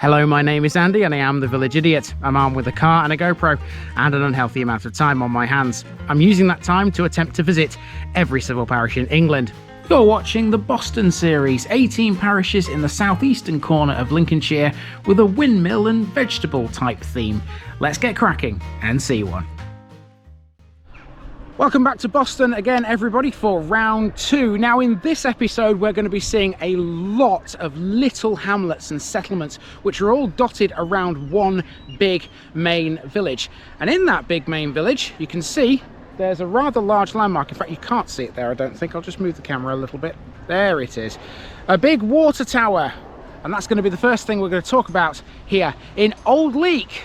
Hello, my name is Andy and I am the Village Idiot. I'm armed with a car and a GoPro and an unhealthy amount of time on my hands. I'm using that time to attempt to visit every civil parish in England. You're watching the Boston series, 18 parishes in the southeastern corner of Lincolnshire with a windmill and vegetable type theme. Let's get cracking and see one. Welcome back to Boston again, everybody, for round two. Now, in this episode, we're going to be seeing a lot of little hamlets and settlements, which are all dotted around one big main village. And in that big main village, you can see there's a rather large landmark. In fact, you can't see it there, I don't think. I'll just move the camera a little bit. There it is. A big water tower. And that's going to be the first thing we're going to talk about here in Old Leake.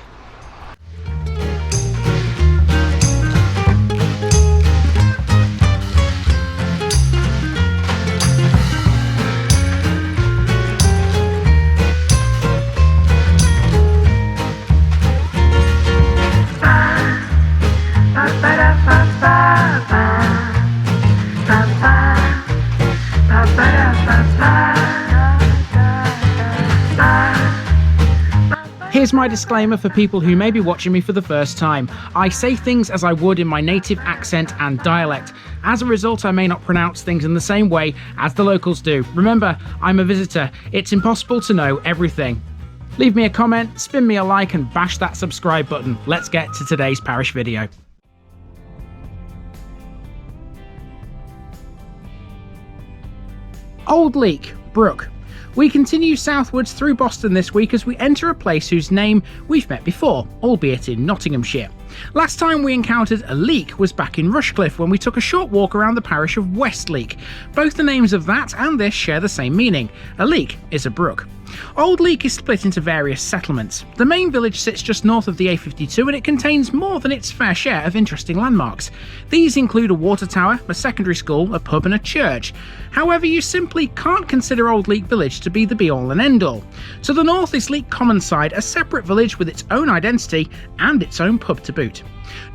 Here's my disclaimer for people who may be watching me for the first time. I say things as I would in my native accent and dialect. As a result, I may not pronounce things in the same way as the locals do. Remember, I'm a visitor. It's impossible to know everything. Leave me a comment, spin me a like, and bash that subscribe button. Let's get to today's parish video. Old Leake, Brook. We continue southwards through Boston this week as we enter a place whose name we've met before, albeit in Nottinghamshire. Last time we encountered a leak was back in Rushcliffe when we took a short walk around the parish of West Leake. Both the names of that and this share the same meaning. A leak is a brook. Old Leake is split into various settlements. The main village sits just north of the A52 and it contains more than its fair share of interesting landmarks. These include a water tower, a secondary school, a pub and a church. However, you simply can't consider Old Leake village to be the be-all and end-all. To the north is Leake Commonside, a separate village with its own identity and its own pub to boot.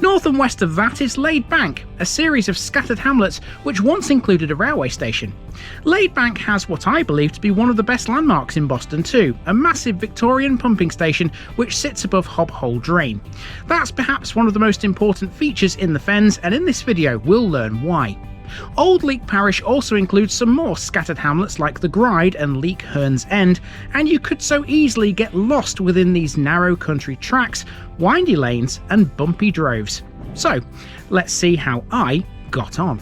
North and west of that is Lade Bank, a series of scattered hamlets which once included a railway station. Lade Bank has what I believe to be one of the best landmarks in Boston too, a massive Victorian pumping station which sits above Hobhole Drain. That's perhaps one of the most important features in the Fens, and in this video we'll learn why. Old Leake Parish also includes some more scattered hamlets like the Gride and Leake Hearn's End, and you could so easily get lost within these narrow country tracks, windy lanes and bumpy droves. So, let's see how I got on.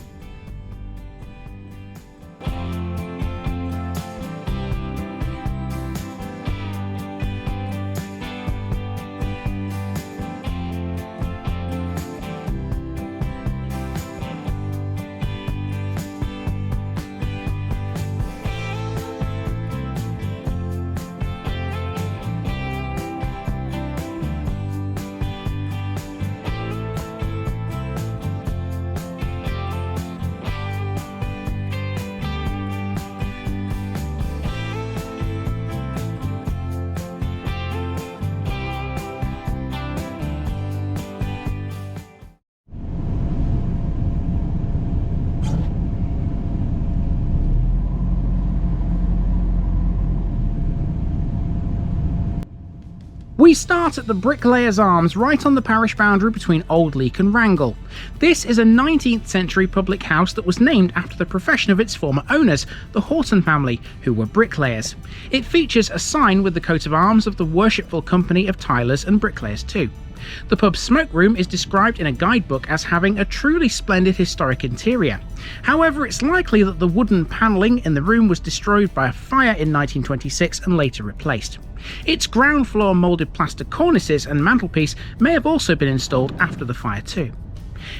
We start at the Bricklayers Arms, right on the parish boundary between Old Leake and Wrangle. This is a 19th century public house that was named after the profession of its former owners, the Horton family, who were bricklayers. It features a sign with the coat of arms of the Worshipful Company of Tilers and Bricklayers too. The pub's smoke room is described in a guidebook as having a truly splendid historic interior. However, it's likely that the wooden panelling in the room was destroyed by a fire in 1926 and later replaced. Its ground floor moulded plaster cornices and mantelpiece may have also been installed after the fire too.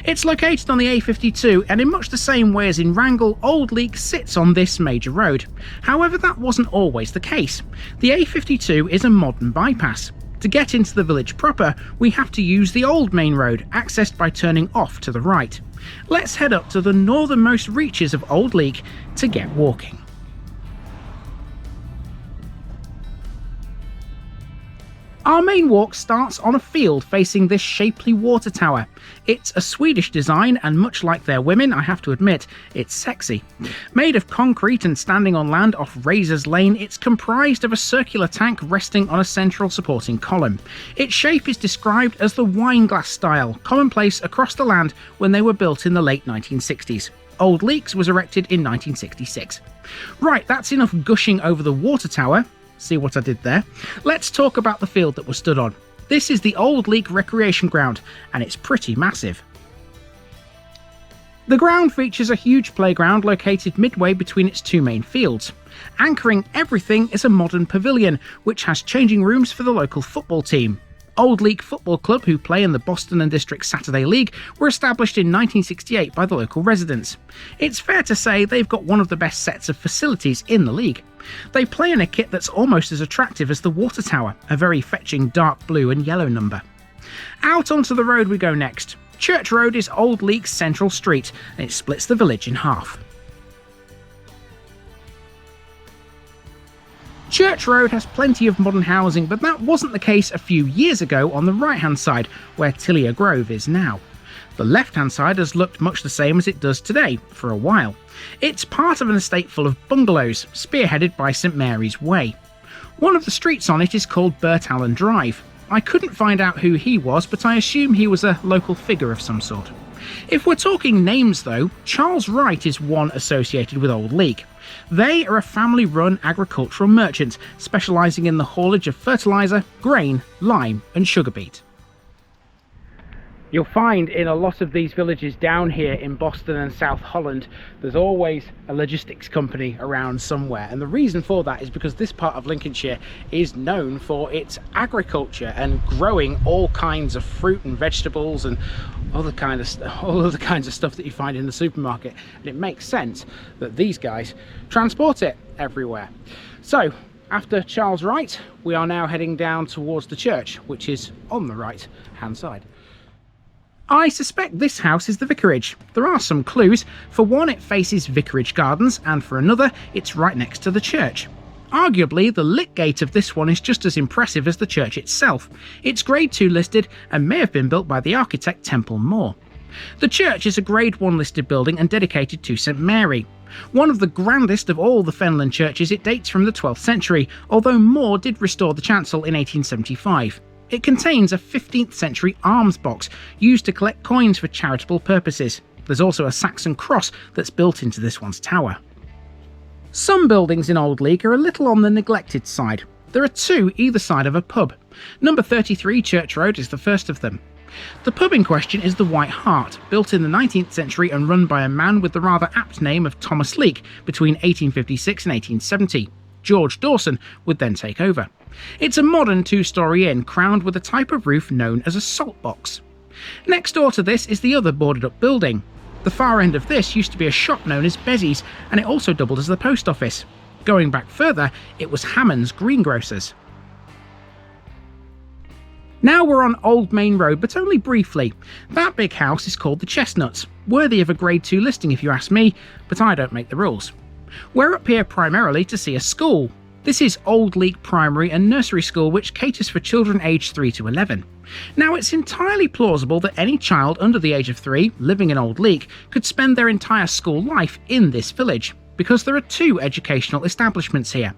It's located on the A52, and in much the same way as in Wrangle, Old Leake sits on this major road. However, that wasn't always the case. The A52 is a modern bypass. To get into the village proper, we have to use the old main road, accessed by turning off to the right. Let's head up to the northernmost reaches of Old Leake to get walking. Our main walk starts on a field facing this shapely water tower. It's a Swedish design, and much like their women, I have to admit, it's sexy. Made of concrete and standing on land off Razors Lane, it's comprised of a circular tank resting on a central supporting column. Its shape is described as the wine glass style, commonplace across the land when they were built in the late 1960s. Old Leaks was erected in 1966. Right, that's enough gushing over the water tower. See what I did there? Let's talk about the field that we're stood on. This is the Old Leake Recreation Ground, and it's pretty massive. The ground features a huge playground located midway between its two main fields. Anchoring everything is a modern pavilion, which has changing rooms for the local football team. Old Leake Football Club, who play in the Boston and District Saturday League, were established in 1968 by the local residents. It's fair to say they've got one of the best sets of facilities in the league. They play in a kit that's almost as attractive as the water tower, a very fetching dark blue and yellow number. Out onto the road we go next. Church Road is Old Leake's central street, and it splits the village in half. Church Road has plenty of modern housing, but that wasn't the case a few years ago on the right-hand side, where Tillier Grove is now. The left-hand side has looked much the same as it does today, for a while. It's part of an estate full of bungalows, spearheaded by St Mary's Way. One of the streets on it is called Bert Allen Drive. I couldn't find out who he was, but I assume he was a local figure of some sort. If we're talking names though, Charles Wright is one associated with Old Leake. They are a family-run agricultural merchant, specialising in the haulage of fertiliser, grain, lime and sugar beet. You'll find in a lot of these villages down here in Boston and South Holland, there's always a logistics company around somewhere, and the reason for that is because this part of Lincolnshire is known for its agriculture and growing all kinds of fruit and vegetables and all other kinds of stuff that you find in the supermarket, and it makes sense that these guys transport it everywhere. So after Charles Wright, we are now heading down towards the church, which is on the right hand side. I suspect this house is the vicarage. There are some clues. For one, it faces Vicarage Gardens, and for another, it's right next to the church. Arguably, the lit gate of this one is just as impressive as the church itself. It's Grade 2 listed and may have been built by the architect Temple Moore. The church is a Grade 1 listed building and dedicated to St Mary. One of the grandest of all the Fenland churches, it dates from the 12th century, although Moore did restore the chancel in 1875. It contains a 15th century arms box used to collect coins for charitable purposes. There's also a Saxon cross that's built into this one's tower. Some buildings in Old Leake are a little on the neglected side. There are two either side of a pub. Number 33 Church Road is the first of them. The pub in question is the White Hart, built in the 19th century and run by a man with the rather apt name of Thomas Leake between 1856 and 1870. George Dawson would then take over. It's a modern two-storey inn crowned with a type of roof known as a salt box. Next door to this is the other boarded-up building. The far end of this used to be a shop known as Bezzy's, and it also doubled as the post office. Going back further, it was Hammond's Greengrocers. Now we're on Old Main Road, but only briefly. That big house is called the Chestnuts, worthy of a Grade 2 listing if you ask me, but I don't make the rules. We're up here primarily to see a school. This is Old Leake Primary and Nursery School, which caters for children aged 3 to 11. Now, it's entirely plausible that any child under the age of 3 living in Old Leake could spend their entire school life in this village, because there are two educational establishments here.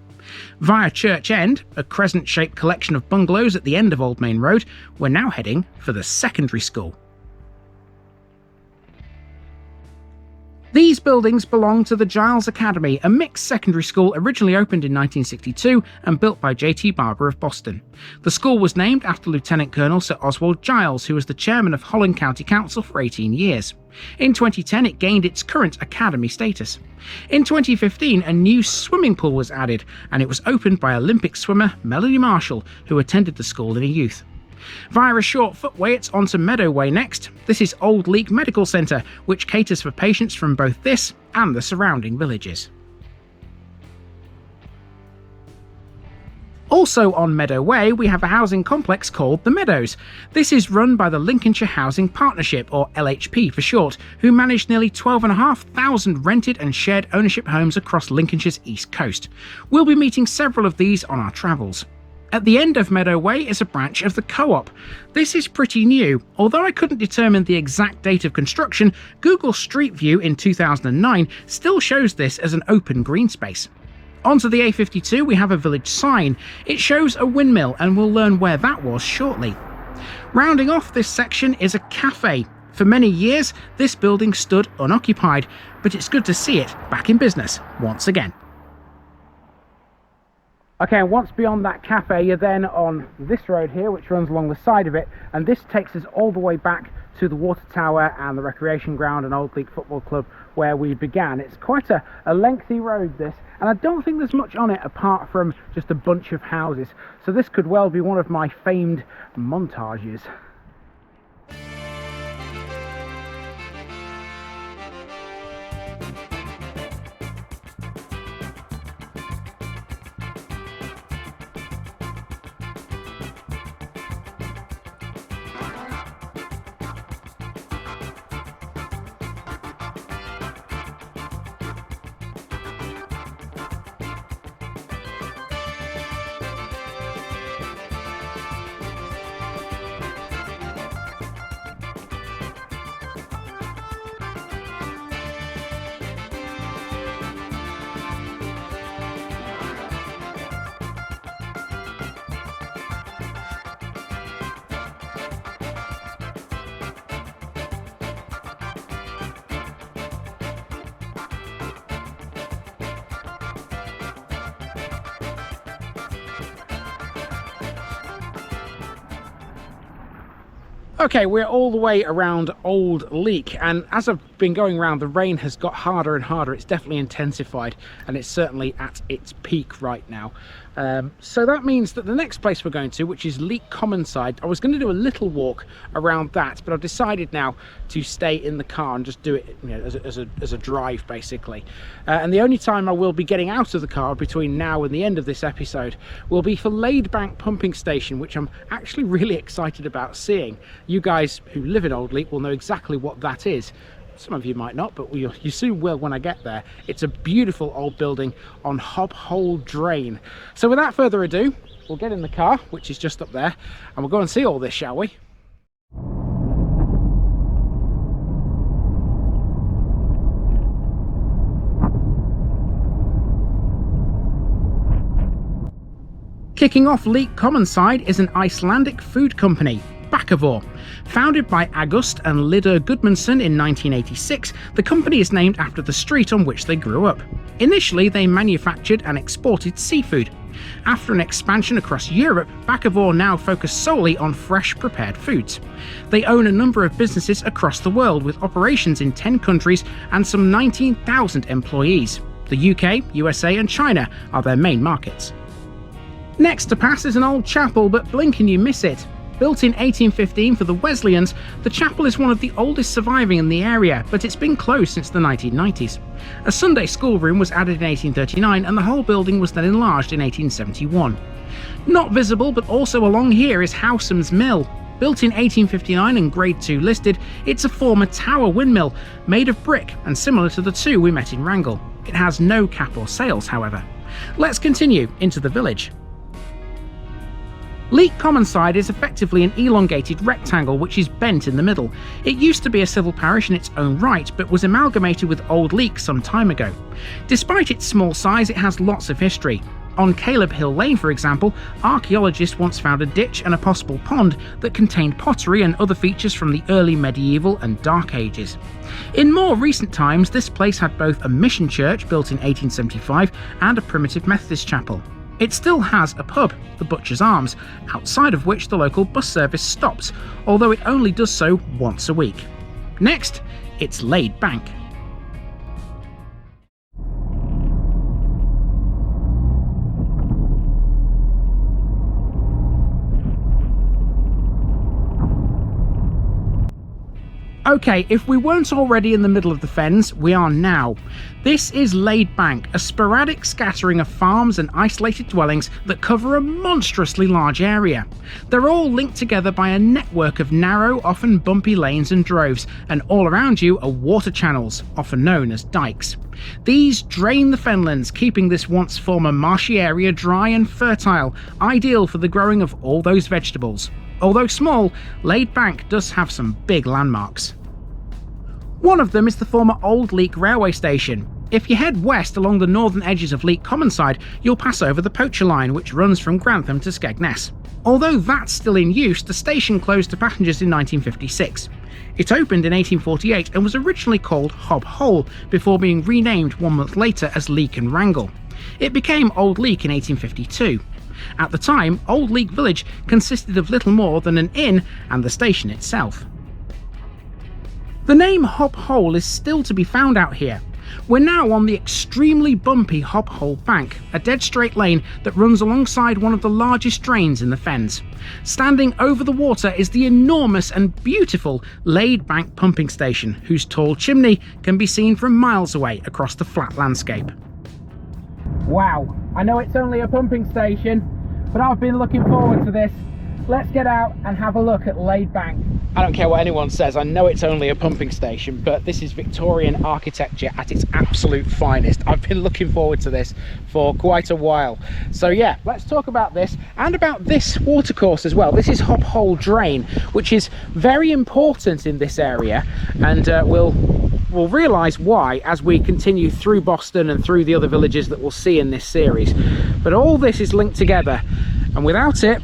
Via Church End, a crescent-shaped collection of bungalows at the end of Old Main Road, we're now heading for the secondary school. These buildings belong to the Giles Academy, a mixed secondary school originally opened in 1962 and built by J.T. Barber of Boston. The school was named after Lieutenant Colonel Sir Oswald Giles, who was the chairman of Holland County Council for 18 years. In 2010, it gained its current academy status. In 2015, a new swimming pool was added, and it was opened by Olympic swimmer Melanie Marshall, who attended the school in her youth. Via a short footway, it's onto Meadow Way next. This is Old Leake Medical Centre, which caters for patients from both this and the surrounding villages. Also on Meadow Way, we have a housing complex called The Meadows. This is run by the Lincolnshire Housing Partnership, or LHP for short, who manage nearly 12,500 rented and shared ownership homes across Lincolnshire's east coast. We'll be meeting several of these on our travels. At the end of Meadow Way is a branch of the Co-op. This is pretty new. Although I couldn't determine the exact date of construction, Google Street View in 2009 still shows this as an open green space. Onto the A52 we have a village sign. It shows a windmill and we'll learn where that was shortly. Rounding off this section is a cafe. For many years this building stood unoccupied, but it's good to see it back in business once again. Okay, and once beyond that cafe, you're then on this road here, which runs along the side of it, and this takes us all the way back to the water tower and the recreation ground and Old Leake Football Club where we began. It's quite a lengthy road, this, and I don't think there's much on it apart from just a bunch of houses, so this could well be one of my famed montages. Okay, we're all the way around Old Leake, and as I've been going around, the rain has got harder and harder. It's definitely intensified, and it's certainly at its peak right now. So that means that the next place we're going to, which is Leake Commonside, I was going to do a little walk around that, but I've decided now to stay in the car and just do it, you know, as a drive basically. And the only time I will be getting out of the car between now and the end of this episode will be for Lade Bank pumping station, which I'm actually really excited about seeing. You guys who live in Old Leake will know exactly what that is. Some of you might not, but you soon will when I get there. It's a beautiful old building on Hobhole Drain. So without further ado, we'll get in the car, which is just up there, and we'll go and see all this, shall we? Kicking off Leake Commonside is an Icelandic food company, Bakkavor. Founded by August and Lide Gudmundsson in 1986, the company is named after the street on which they grew up. Initially, they manufactured and exported seafood. After an expansion across Europe, Bakkavor now focus solely on fresh prepared foods. They own a number of businesses across the world with operations in 10 countries and some 19,000 employees. The UK, USA and China are their main markets. Next to pass is an old chapel, but blink and you miss it. Built in 1815 for the Wesleyans, the chapel is one of the oldest surviving in the area, but it's been closed since the 1990s. A Sunday school room was added in 1839 and the whole building was then enlarged in 1871. Not visible but also along here is Howsom's Mill. Built in 1859 and Grade 2 listed, it's a former tower windmill made of brick and similar to the two we met in Wrangle. It has no cap or sails, however. Let's continue into the village. Leake Commonside is effectively an elongated rectangle which is bent in the middle. It used to be a civil parish in its own right, but was amalgamated with Old Leake some time ago. Despite its small size, it has lots of history. On Caleb Hill Lane, for example, archaeologists once found a ditch and a possible pond that contained pottery and other features from the early medieval and Dark Ages. In more recent times, this place had both a mission church built in 1875 and a primitive Methodist chapel. It still has a pub, the Butcher's Arms, outside of which the local bus service stops, although it only does so once a week. Next, it's Lade Bank. Okay, if we weren't already in the middle of the Fens, we are now. This is Lade Bank, a sporadic scattering of farms and isolated dwellings that cover a monstrously large area. They're all linked together by a network of narrow, often bumpy lanes and droves, and all around you are water channels, often known as dykes. These drain the fenlands, keeping this once former marshy area dry and fertile, ideal for the growing of all those vegetables. Although small, Lade Bank does have some big landmarks. One of them is the former Old Leake railway station. If you head west along the northern edges of Leake Commonside, you'll pass over the Poacher line, which runs from Grantham to Skegness. Although that's still in use, the station closed to passengers in 1956. It opened in 1848 and was originally called Hobhole, before being renamed 1 month later as Leake and Wrangle. It became Old Leake in 1852. At the time, Old Leake village consisted of little more than an inn and the station itself. The name Hobhole is still to be found out here. We're now on the extremely bumpy Hobhole Bank, a dead straight lane that runs alongside one of the largest drains in the Fens. Standing over the water is the enormous and beautiful Lade Bank pumping station, whose tall chimney can be seen from miles away across the flat landscape. Wow, I know it's only a pumping station, but I've been looking forward to this. Let's get out and have a look at Lade Bank. I don't care what anyone says, I know it's only a pumping station, but this is Victorian architecture at its absolute finest. I've been looking forward to this for quite a while. So yeah, let's talk about this and about this watercourse as well. This is Hobhole Drain, which is very important in this area, and we'll realise why as we continue through Boston and through the other villages that we'll see in this series. But all this is linked together, and without it,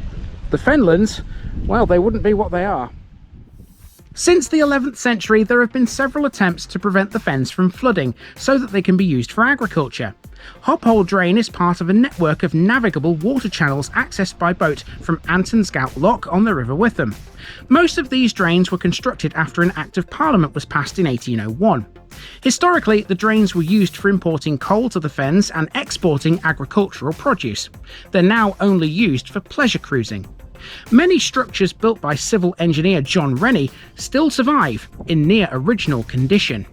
the fenlands, well, they wouldn't be what they are. Since the 11th century, there have been several attempts to prevent the fens from flooding so that they can be used for agriculture. Hobhole Drain is part of a network of navigable water channels accessed by boat from Antonscout Lock on the River Witham. Most of these drains were constructed after an Act of Parliament was passed in 1801. Historically, the drains were used for importing coal to the fens and exporting agricultural produce. They're now only used for pleasure cruising. Many structures built by civil engineer John Rennie still survive in near original condition.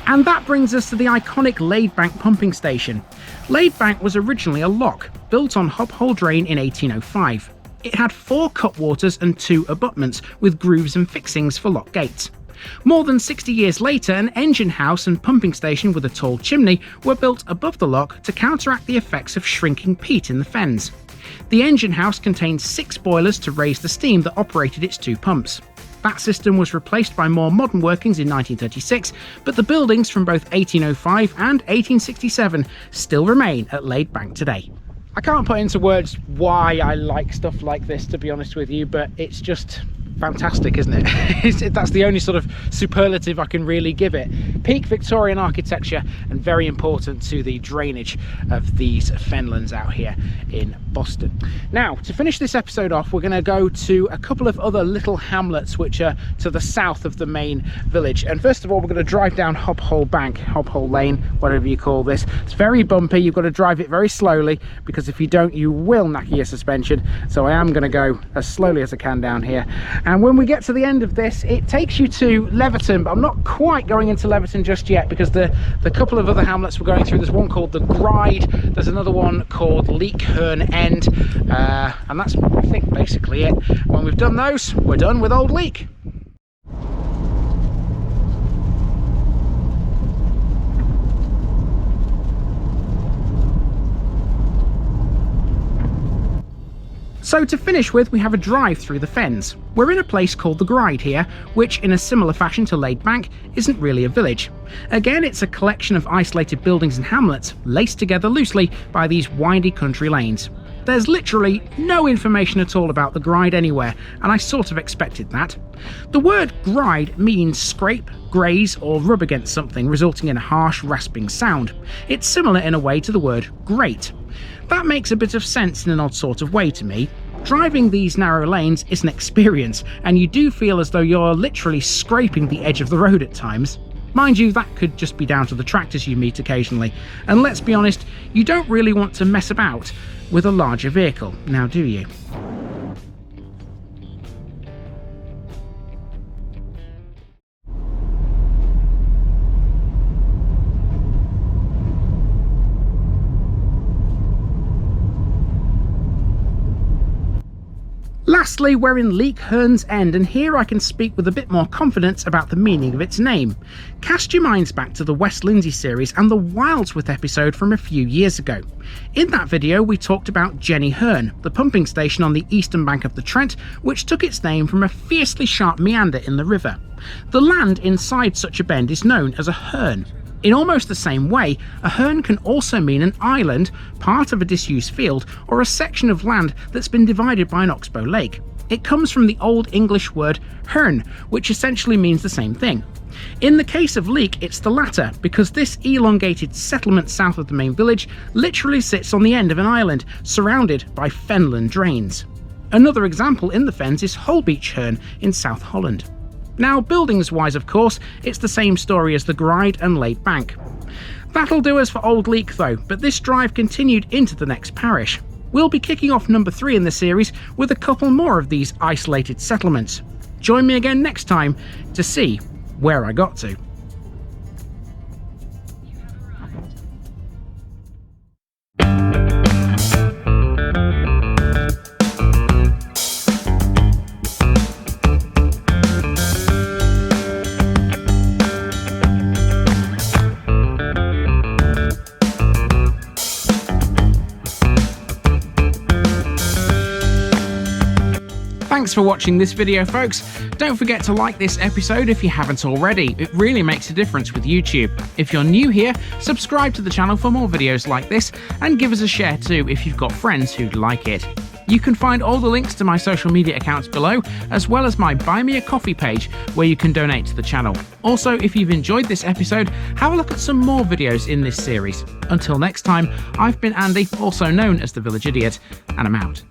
And that brings us to the iconic Lade Bank pumping station. Lade Bank was originally a lock, built on Hobhole Drain in 1805. It had 4 cutwaters and 2 abutments, with grooves and fixings for lock gates. More than 60 years later, an engine house and pumping station with a tall chimney were built above the lock to counteract the effects of shrinking peat in the fens. The engine house contained 6 boilers to raise the steam that operated its 2 pumps. That system was replaced by more modern workings in 1936, but the buildings from both 1805 and 1867 still remain at Lade Bank today. I can't put into words why I like stuff like this, to be honest with you, but it's just fantastic, isn't it? That's the only sort of superlative I can really give it. Peak Victorian architecture, and very important to the drainage of these fenlands out here in Boston. Now, to finish this episode off, we're going to go to a couple of other little hamlets which are to the south of the main village. And first of all, we're going to drive down Hobhole Bank, Hobhole Lane, whatever you call this. It's very bumpy. You've got to drive it very slowly, because if you don't, you will knacker your suspension. So I am going to go as slowly as I can down here. And when we get to the end of this, it takes you to Leverton, but I'm not quite going into Leverton just yet, because the couple of other hamlets we're going through, there's one called the Gride, there's another one called Leake, Hurn End, and that's, I think, basically it. When we've done those, we're done with Old Leake. So to finish with, we have a drive through the fens. We're in a place called the Gride here, which in a similar fashion to Lade Bank isn't really a village. Again, it's a collection of isolated buildings and hamlets laced together loosely by these windy country lanes. There's literally no information at all about the Gride anywhere, and I sort of expected that. The word Gride means scrape, graze or rub against something, resulting in a harsh rasping sound. It's similar in a way to the word grate. That makes a bit of sense in an odd sort of way to me. Driving these narrow lanes is an experience, and you do feel as though you're literally scraping the edge of the road at times. Mind you, that could just be down to the tractors you meet occasionally, and let's be honest, you don't really want to mess about with a larger vehicle, now do you? Lastly, we're in Leake Hearn's End, and here I can speak with a bit more confidence about the meaning of its name. Cast your minds back to the West Lindsey series and the Wildsworth episode from a few years ago. In that video we talked about Jenny Hurn, the pumping station on the eastern bank of the Trent, which took its name from a fiercely sharp meander in the river. The land inside such a bend is known as a Hurn. In almost the same way, a Hearn can also mean an island, part of a disused field, or a section of land that's been divided by an oxbow lake. It comes from the Old English word Hurn, which essentially means the same thing. In the case of Leake, it's the latter, because this elongated settlement south of the main village literally sits on the end of an island, surrounded by fenland drains. Another example in the Fens is Holbeach Hearn in South Holland. Now, buildings-wise, of course, it's the same story as the Gride and Lade Bank. That'll do us for Old Leake though, but this drive continued into the next parish. We'll be kicking off number 3 in the series with a couple more of these isolated settlements. Join me again next time to see where I got to. Thanks for watching this video, folks. Don't forget to like this episode if you haven't already. It really makes a difference with YouTube. If you're new here, subscribe to the channel for more videos like this, and give us a share too if you've got friends who'd like it. You can find all the links to my social media accounts below, as well as my Buy Me a Coffee page where you can donate to the channel. Also, if you've enjoyed this episode, have a look at some more videos in this series. Until next time, I've been Andy, also known as the Village Idiot, and I'm out.